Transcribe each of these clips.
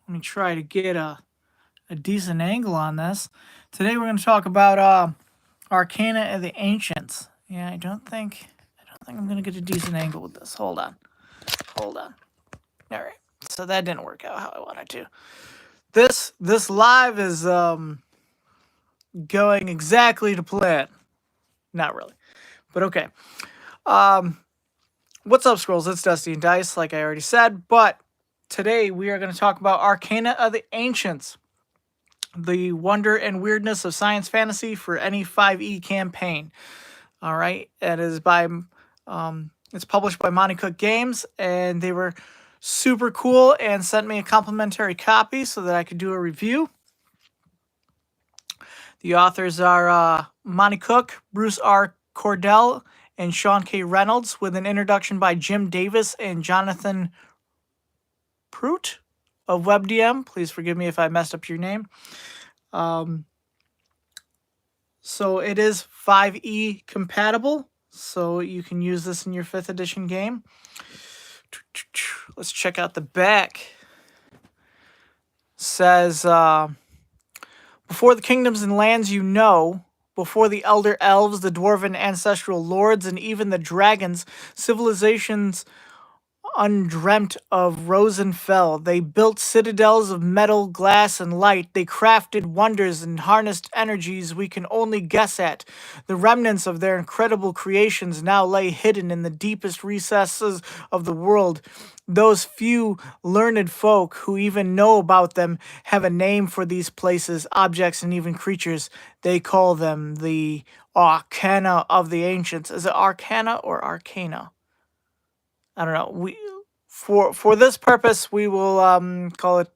Let me try to get a decent angle on this. Today we're going to talk about Arcana of the Ancients. Yeah, I don't think I'm going to get a decent angle with this. Hold on. All right. So that didn't work out how I wanted to. This live is going exactly to plan. Not really, but okay. What's up, Scrolls? It's Dusty and Dice, like I already said. But today we are going to talk about Arcana of the Ancients, the wonder and weirdness of science fantasy for any 5e campaign. All right, it is by it's published by Monte Cook Games, and they were super cool and sent me a complimentary copy so that I could do a review. The authors are Monte Cook, Bruce R. Cordell, and Sean K. Reynolds, with an introduction by Jim Davis and Jonathan Prout of WebDM. Please forgive me if I messed up your name. So it is 5e compatible, so you can use this in your 5th edition game. Let's check out the back. Says, before the kingdoms and lands you know, before the elder elves, the dwarven ancestral lords, and even the dragons, civilizations undreamt of rose and fell. They built citadels of metal, glass, and light. They crafted wonders and harnessed energies we can only guess at. The remnants of their incredible creations now lay hidden in the deepest recesses of the world. Those few learned folk who even know about them have a name for these places, objects, and even creatures. They call them the Arcana of the Ancients. Is it Arcana or Arcana? I don't know. We for this purpose we will call it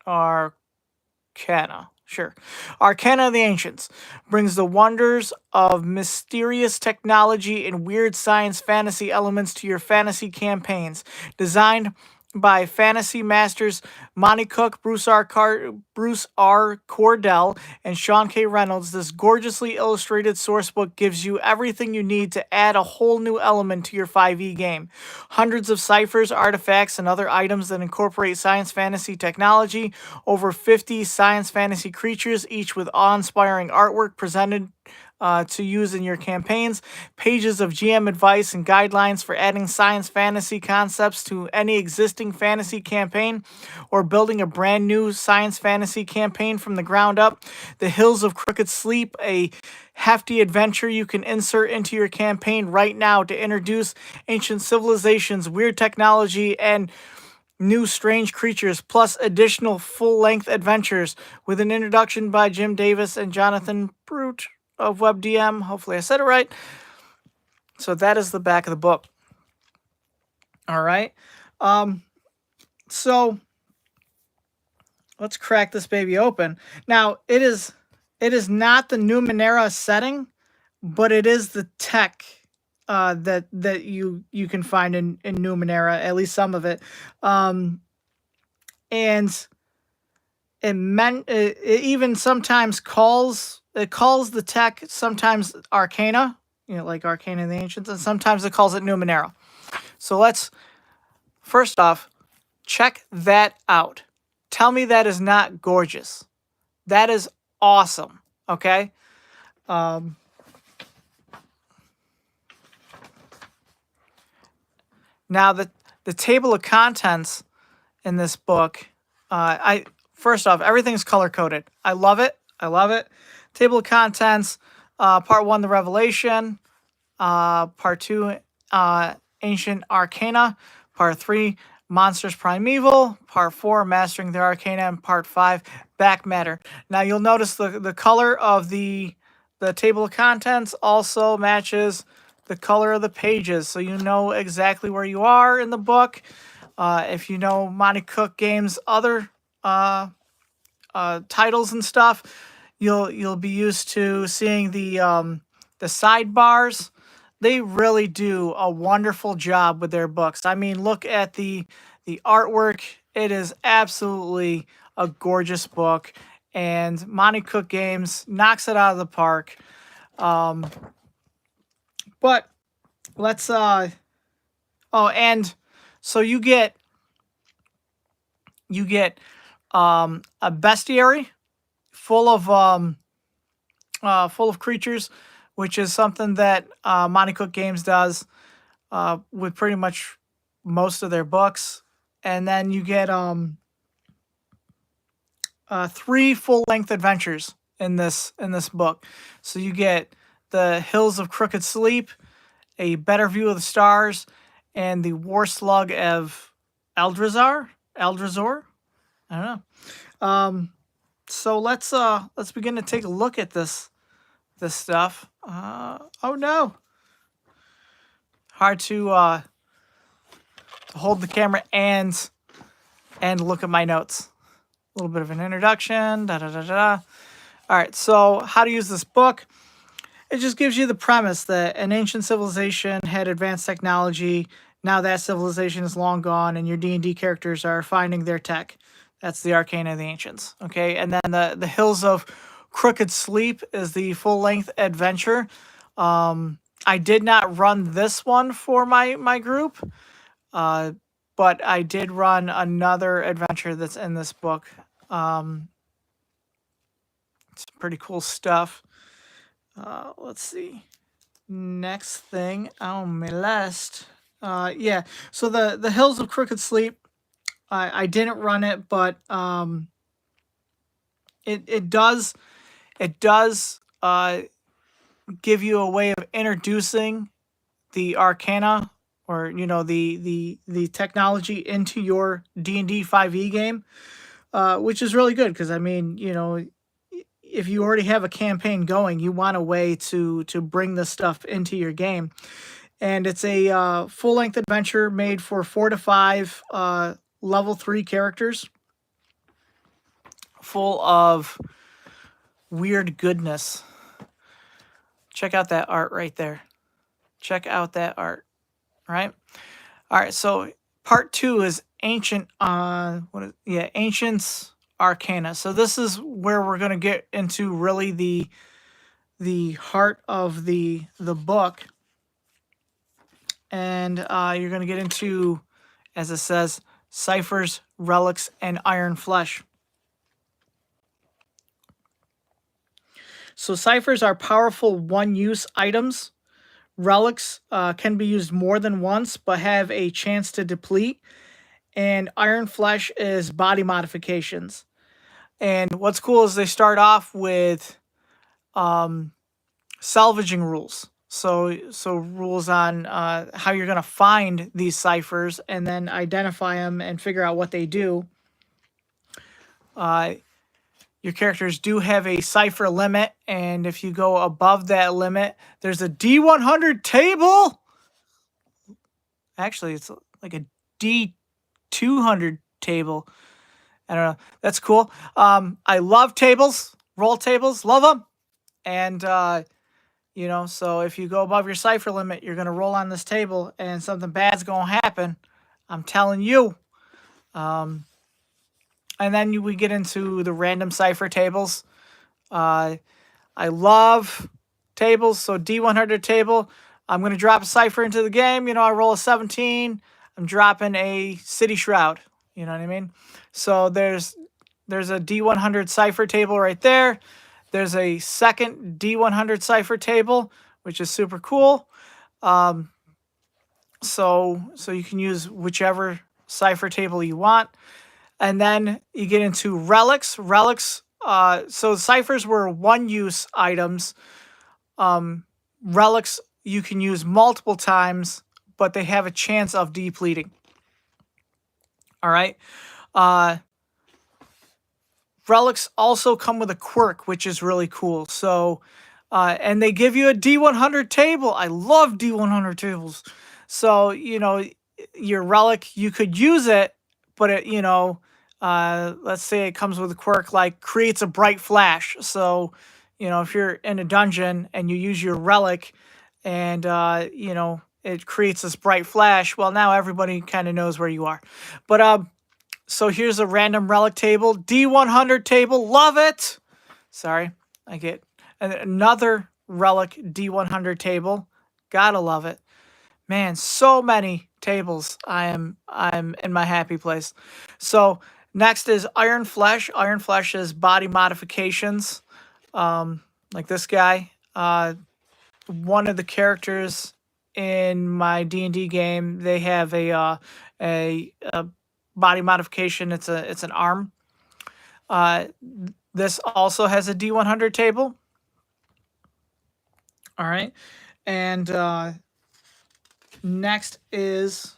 Arcana. Sure. Arcana of the Ancients brings the wonders of mysterious technology and weird science fantasy elements to your fantasy campaigns. Designed by fantasy masters Monte Cook, Bruce R. Cordell, and Sean K. Reynolds, this gorgeously illustrated sourcebook gives you everything you need to add a whole new element to your 5e game. Hundreds of ciphers, artifacts, and other items that incorporate science fantasy technology. Over 50 science fantasy creatures, each with awe-inspiring artwork presented to use in your campaigns, pages of GM advice and guidelines for adding science fantasy concepts to any existing fantasy campaign or building a brand new science fantasy campaign from the ground up. The Hills of Crooked Sleep, a hefty adventure you can insert into your campaign right now to introduce ancient civilizations, weird technology, and new strange creatures, plus additional full-length adventures with an introduction by Jim Davis and Jonathan Prout of WebDM. Hopefully I said it right. So that is the back of the book. All right. So let's crack this baby open. Now, it is not the Numenera setting, but it is the tech that you can find in Numenera, at least some of it. And it even sometimes calls the tech sometimes Arcana, like Arcana of the Ancients, and sometimes it calls it Numenera. So let's first off check that out. Tell me that is not gorgeous. That is awesome. Okay. Now the table of contents in this book, first off, everything's color coded. I love it. Table of contents, part 1, the Revelation, part 2, Ancient Arcana, part 3, Monsters Primeval, part 4, Mastering the Arcana, and part 5, Backmatter. Now you'll notice the color of the table of contents also matches the color of the pages, so you know exactly where you are in the book. If you know Monte Cook Games' other titles and stuff, you'll be used to seeing the sidebars. They really do a wonderful job with their books. I mean, look at the artwork. It is absolutely a gorgeous book, and Monte Cook Games knocks it out of the park. But let's and so you get You get a Bestiary full of creatures, which is something that Monte Cook Games does with pretty much most of their books. And then you get 3 full-length adventures in this book. So you get the Hills of Crooked Sleep, A Better View of the Stars, and the War Slug of Eldrazor. I don't know. So let's begin to take a look at this stuff. Oh no, hard to hold the camera and look at my notes. A little bit of an introduction. All right, so how to use this book. It just gives you the premise that an ancient civilization had advanced technology. Now that civilization is long gone, and your D&D characters are finding their tech. That's the Arcana of the Ancients. Okay, and then the Hills of Crooked Sleep is the full-length adventure. I did not run this one for my group, but I did run another adventure that's in this book. It's pretty cool stuff. Let's see. Next thing on my list. Yeah, so the Hills of Crooked Sleep, I didn't run it, but it does give you a way of introducing the Arcana, or the technology into your D&D 5e game, which is really good because I mean, if you already have a campaign going, you want a way to bring this stuff into your game. And it's a full-length adventure made for 4 to 5 level 3 characters, full of weird goodness. Check out that art right there. Check out that art. Right? All right, so part 2 is Ancients Arcana. So this is where we're going to get into really the heart of the book. And you're going to get into, as it says, Cyphers, relics, and iron flesh. So ciphers are powerful one-use items. Relics can be used more than once, but have a chance to deplete. And iron flesh is body modifications. And what's cool is they start off with salvaging rules. So rules on how you're going to find these ciphers and then identify them and figure out what they do. Your characters do have a cipher limit, and if you go above that limit, there's a D100 table. Actually, it's like a D200 table. I don't know. That's cool. I love tables, roll tables, love them. And, so if you go above your cipher limit, you're going to roll on this table and something bad's going to happen. I'm telling you. And then we get into the random cipher tables. I love tables. So D100 table, I'm going to drop a cipher into the game. I roll a 17. I'm dropping a City Shroud. You know what I mean? So there's a D100 cipher table right there. There's a second D100 cipher table, which is super cool. So you can use whichever cipher table you want. And then you get into relics. Relics, so ciphers were one-use items. Relics you can use multiple times, but they have a chance of depleting. All right. Relics also come with a quirk, which is really cool. So, and they give you a D100 table. I love D100 tables. So, your relic, you could use it, but it, let's say it comes with a quirk like creates a bright flash. So, if you're in a dungeon and you use your relic and, it creates this bright flash, well, now everybody kind of knows where you are. But, so here's a random relic table, D100 table, love it. Sorry, I get another relic D100 table, gotta love it. Man, so many tables. I'm in my happy place. So Next is Iron Flesh. Iron Flesh is body modifications, like this guy. One of the characters in my D&D game, they have a body modification. It's an arm. This also has a D100 table. All right, and next is,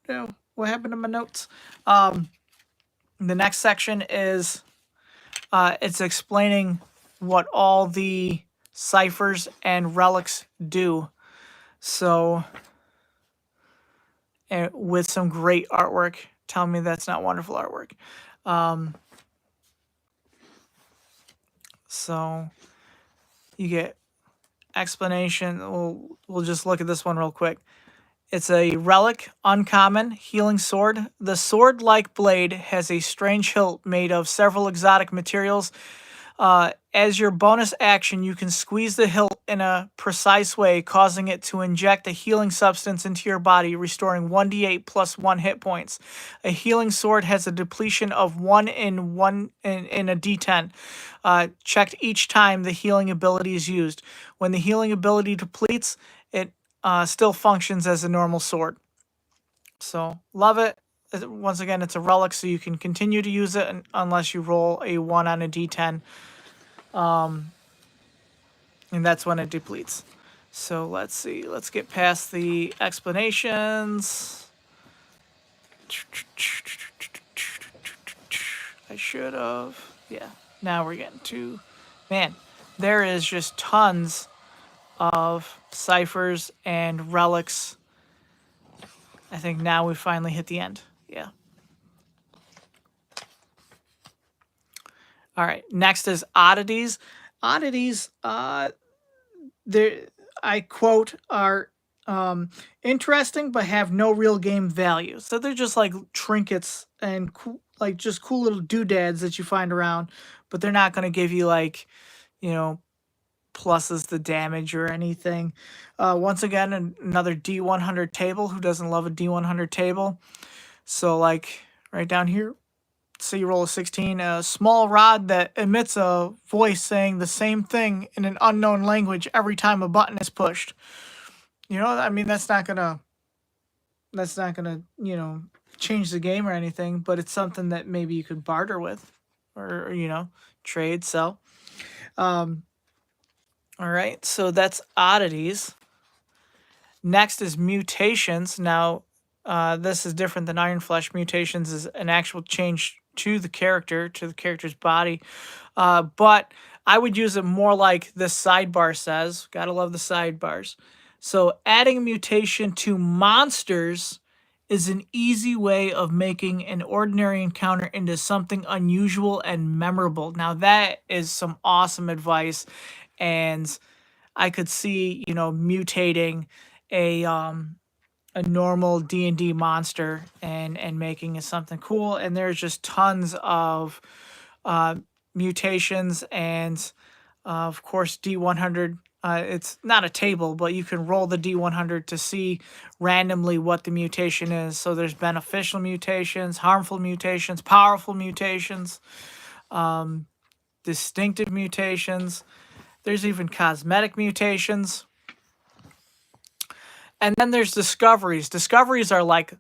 oh, what happened to my notes? The next section is it's explaining what all the ciphers and relics do. So, with some great artwork. Tell me that's not wonderful artwork. So you get explanation. We'll just look at this one real quick. It's a relic, uncommon, healing sword. The sword-like blade has a strange hilt made of several exotic materials. As your bonus action, you can squeeze the hilt in a precise way, causing it to inject a healing substance into your body, restoring 1d8 plus 1 hit points. A healing sword has a depletion of 1 in a d10. Checked each time the healing ability is used. When the healing ability depletes, it still functions as a normal sword. So, love it. Once again, it's a relic, so you can continue to use it unless you roll a 1 on a d10. And that's when it depletes. So let's see. Let's get past the explanations. I should have. Yeah. Now we're getting to... Man, there is just tons of ciphers and relics. I think now we finally hit the end. Yeah. All right. Next is oddities. Oddities, I quote, are interesting but have no real game value. So they're just like trinkets and like just cool little doodads that you find around, but they're not going to give you like, pluses to damage or anything. Once again, another D100 table. Who doesn't love a D100 table? So like right down here, say you roll a 16, a small rod that emits a voice saying the same thing in an unknown language every time a button is pushed. I mean, that's not gonna, change the game or anything, but it's something that maybe you could barter with or trade, sell. All right, so that's oddities. Next is mutations. Now, this is different than Iron Flesh. Mutations is an actual change to the character's body. But I would use it more like this sidebar says. Gotta love the sidebars. So adding a mutation to monsters is an easy way of making an ordinary encounter into something unusual and memorable. Now that is some awesome advice, and I could see, mutating a normal D&D monster and making it something cool. And there's just tons of mutations and of course D100. It's not a table, but you can roll the D100 to see randomly what the mutation is. So there's beneficial mutations, harmful mutations, powerful mutations, distinctive mutations. There's even cosmetic mutations. And then there's discoveries. Discoveries are like,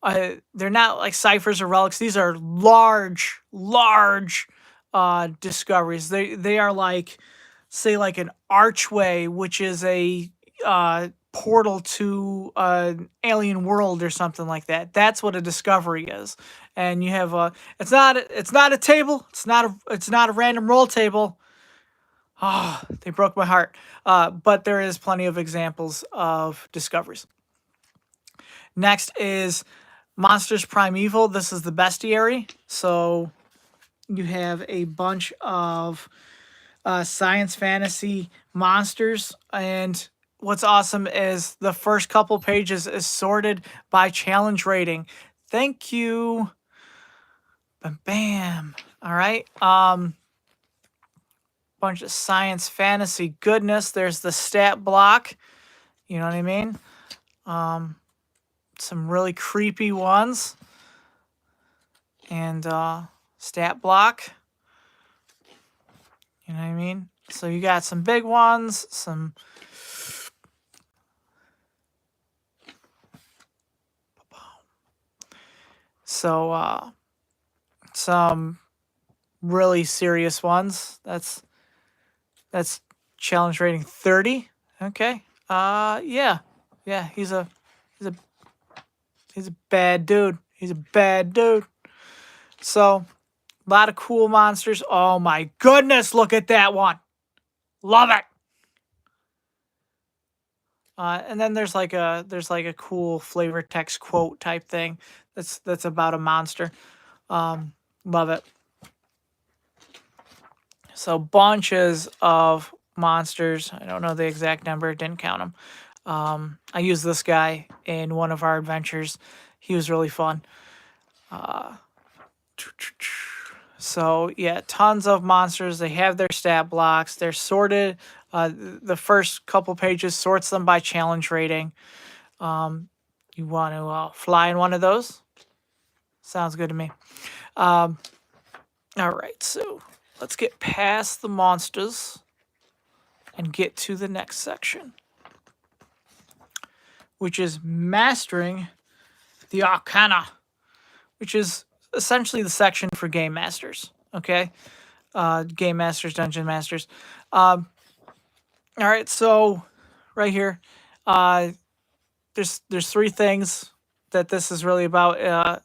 they're not like ciphers or relics. These are large discoveries. They are like, say, like an archway, which is a portal to an alien world or something like that. That's what a discovery is. And you have it's not a table. It's not a random roll table. Oh, they broke my heart. But there is plenty of examples of discoveries. Next is Monsters Primeval. This is the Bestiary. So you have a bunch of science fantasy monsters. And what's awesome is the first couple pages is sorted by challenge rating. Thank you. Bam, bam. All right. Bunch of science fantasy goodness. There's the stat block. You know what I mean? Some really creepy ones. and stat block. You know what I mean? So you got some big ones, some some really serious ones. That's challenge rating 30. Okay. Yeah. Yeah, he's a bad dude. He's a bad dude. So, a lot of cool monsters. Oh my goodness, look at that one. Love it. And then there's like a cool flavor text quote type thing that's about a monster. Love it. So bunches of monsters. I don't know the exact number. Didn't count them. I used this guy in one of our adventures. He was really fun. So yeah, tons of monsters. They have their stat blocks. They're sorted. The first couple pages sorts them by challenge rating. You want to fly in one of those? Sounds good to me. All right, so let's get past the monsters and get to the next section, which is Mastering the Arcana, which is essentially the section for Game Masters, okay? Game Masters, Dungeon Masters. All right, so right here, there's 3 things that this is really about.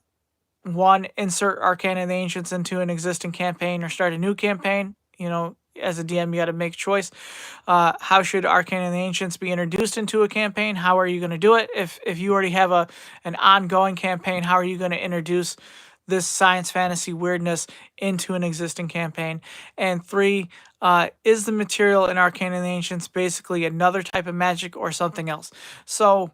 1, insert Arcana and the Ancients into an existing campaign or start a new campaign. You know, as a DM, you got to make a choice. How should Arcana and the Ancients be introduced into a campaign? How are you going to do it? If you already have an ongoing campaign, how are you going to introduce this science fantasy weirdness into an existing campaign? And 3, is the material in Arcana and the Ancients basically another type of magic or something else? So,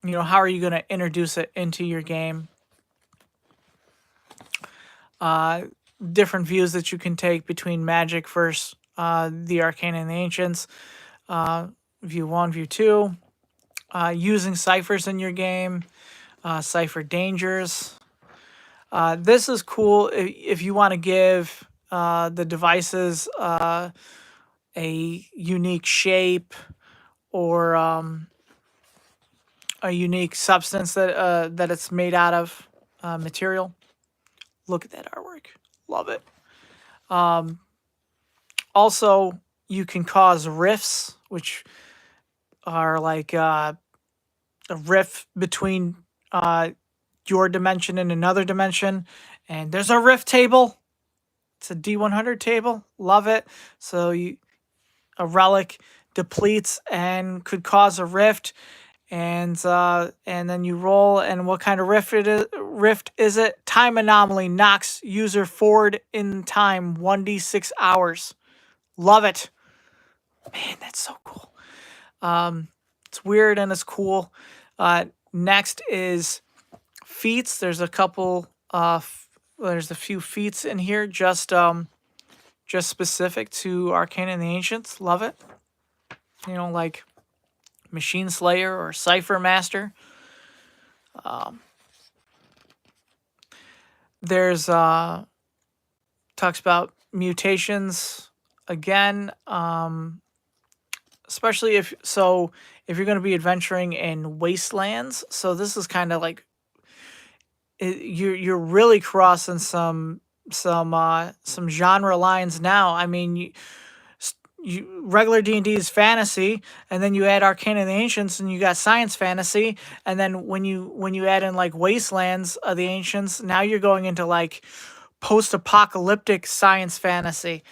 you know, how are you going to introduce it into your game? Different views that you can take between magic versus the Arcana and the Ancients. View 1, view 2. Using ciphers in your game. Cipher dangers. This is cool if you want to give the devices a unique shape or a unique substance that it's made out of material. Look at that artwork. Love it. Also, you can cause rifts, which are like a rift between your dimension and another dimension. And there's a rift table. It's a D100 table. Love it. So a relic depletes and could cause a rift. And then you roll, and what kind of rift is it? Time anomaly knocks user forward in time 1d6 hours. Love it. Man, that's so cool. It's weird and it's cool. Next is feats. There's a couple. There's a few feats in here, just specific to Arcana and the Ancients. Love it. You know, like Machine Slayer or Cipher Master. There's talks about mutations again, especially if you're going to be adventuring in wastelands. So this is kind of like you're really crossing some genre lines now. I mean, regular D&D is fantasy, and then you add Arcana and the Ancients, and you got science fantasy, and then when you add in like Wastelands of the Ancients, now you're going into like post-apocalyptic science fantasy.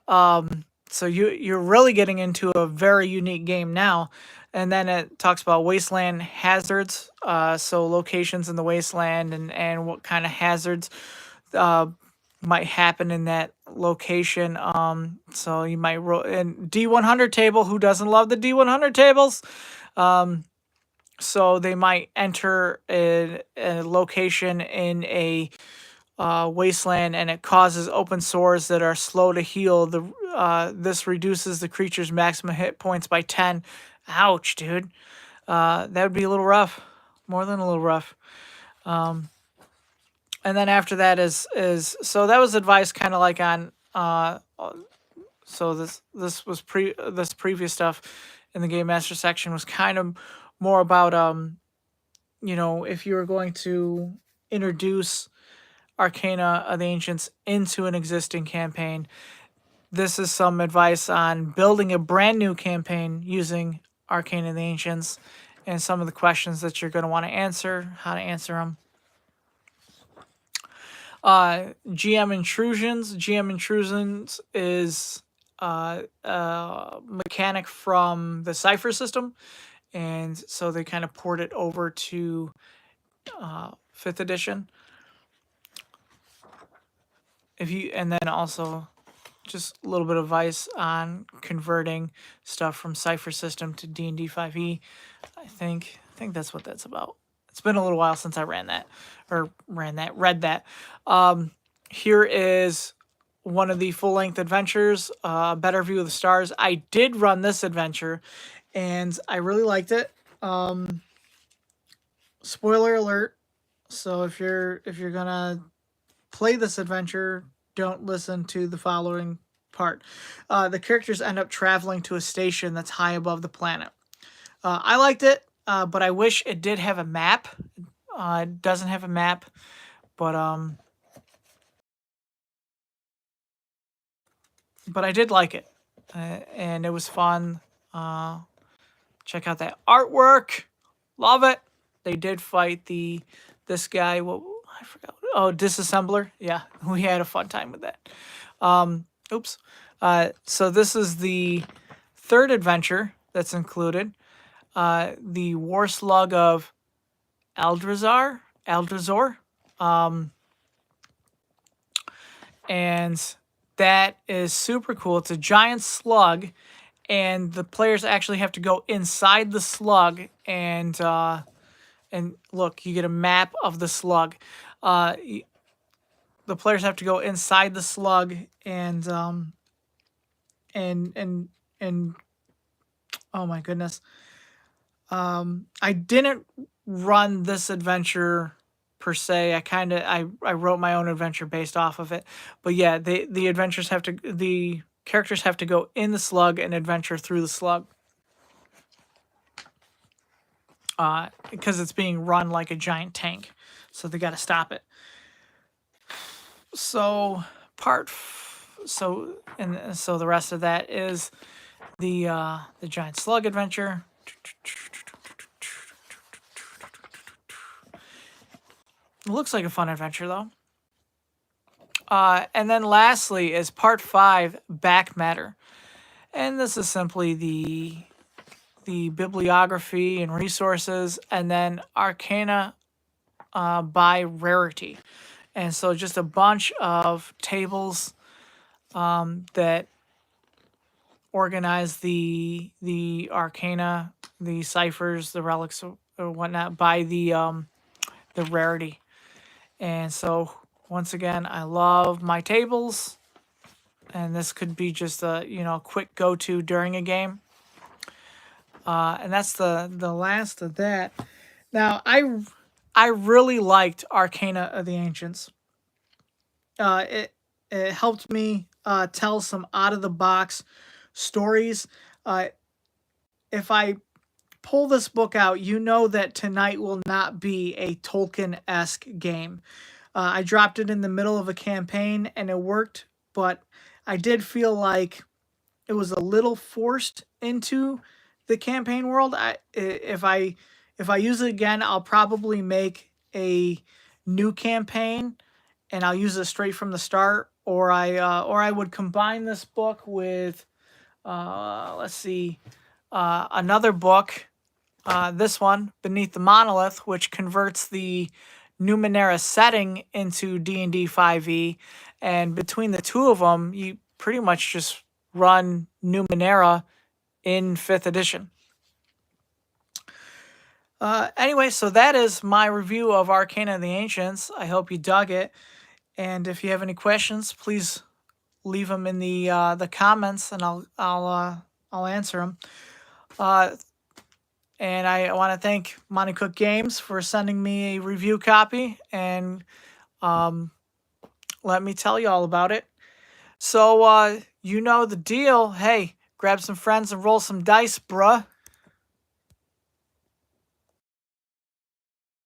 So you're really getting into a very unique game now. And then it talks about wasteland hazards, so locations in the wasteland and what kind of hazards might happen in that location. So you might roll in D100 table. Who doesn't love the D100 tables? So they might enter a location in a wasteland, and it causes open sores that are slow to heal. This reduces the creature's maximum hit points by 10. Ouch, dude. That would be a little rough. More than a little rough. And then after that is so that was advice kind of like on so this previous stuff in the game master section was kind of more about you know, if you were going to introduce Arcana of the Ancients into an existing campaign, this is some advice on building a brand new campaign using Arcana of the Ancients and some of the questions that you're going to want to answer, how to answer them. GM Intrusions. GM Intrusions is a mechanic from the Cyphers system, and so they kind of poured it over to 5th edition. And then also just a little bit of advice on converting stuff from Cypher system to D&D 5e. I think that's what that's about. It's been a little while since I read that. Here is one of the full-length adventures, Better View of the Stars. I did run this adventure, and I really liked it. Spoiler alert. So if you're gonna play this adventure, don't listen to the following part. The characters end up traveling to a station that's high above the planet. I liked it, but I wish it did have a map. It doesn't have a map, but I did like it, and it was fun. Check out that artwork, love it. They did fight this guy. What I forgot. Oh, Disassembler. Yeah, we had a fun time with that. Oops. So this is the third adventure that's included. The War Slug of Aldrazor. And that is super cool. It's a giant slug, and the players actually have to go inside the slug and look, you get a map of the slug. The players have to go inside the slug and oh my goodness. I didn't run this adventure per se. I wrote my own adventure based off of it. But yeah, the characters have to go in the slug and adventure through the slug. Because it's being run like a giant tank. So they got to stop it. So the rest of that is the giant slug adventure. It looks like a fun adventure though. And then lastly is part 5, Backmatter. And this is simply the bibliography and resources, and then Arcana by rarity. And so just a bunch of tables that organize the Arcana, the Cyphers, the relics, or whatnot by the rarity. And so once again, I love my tables, and this could be just a quick go-to during a game. And that's the last of that. Now I really liked Arcana of the Ancients. It helped me tell some out of the box stories. If I pull this book out, you know that tonight will not be a Tolkien-esque game. I dropped it in the middle of a campaign and it worked, but I did feel like it was a little forced into the campaign world. If I use it again, I'll probably make a new campaign and I'll use it straight from the start, or I would combine this book with another book, this one, Beneath the Monolith, which converts the Numenera setting into D&D 5e, and between the two of them, you pretty much just run Numenera in 5th edition. Anyway, so that is my review of Arcana of the Ancients. I hope you dug it, and if you have any questions, please leave them in the comments, and I'll answer them. And I want to thank Monte Cook Games for sending me a review copy, and Let me tell you all about it. So, you know the deal. Hey, grab some friends and roll some dice, bruh.